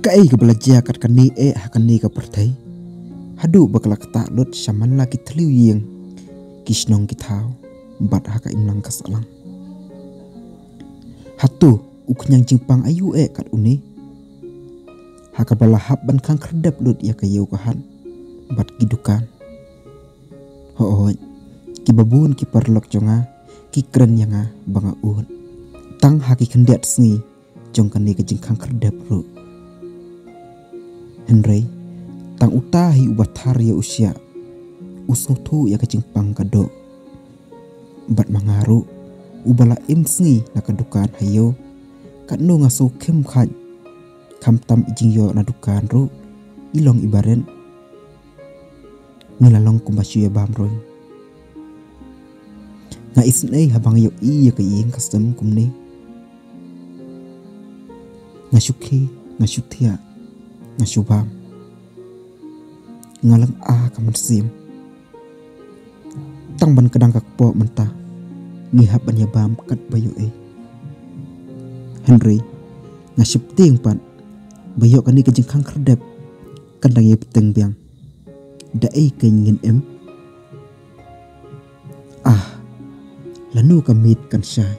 Kai ka belajar kat kani hakani ka pertai. Hadu bakal kata lut shaman la kitliu yeng. Kisnong kitau bat haka imlang kasalang. Hatu uknyang jingpang ayu kat uni. Haka balahap ban kang kerdap lut ya kayu kahan bat gidukan. Hooj ki babun ki perlok jonga ki keren yanga banga un. Tang haki kendiat sengi jong kani ke jingkang kerdap ru. Henry tang utahi ubatar ya usia usung tu ya kejingpang kado bat mangaru ubala imsngi na kadukan hayo kat no ngaso kem khan kam tam ijing yo na dukan ru ilong ibaren nilalong kumbasyu ya bamroy nga isnei habang yo iya kayeng kastem kumne ngasuki ngasutia ngasubam ngalang kaman sim tang ban kadang kakpo mentah ngihap ban yabam kat bayo Henry ngasup ting pan bayo kani kejeng kang kerdep kandang ye peteng biang da kenyingin lanu kamit kan syai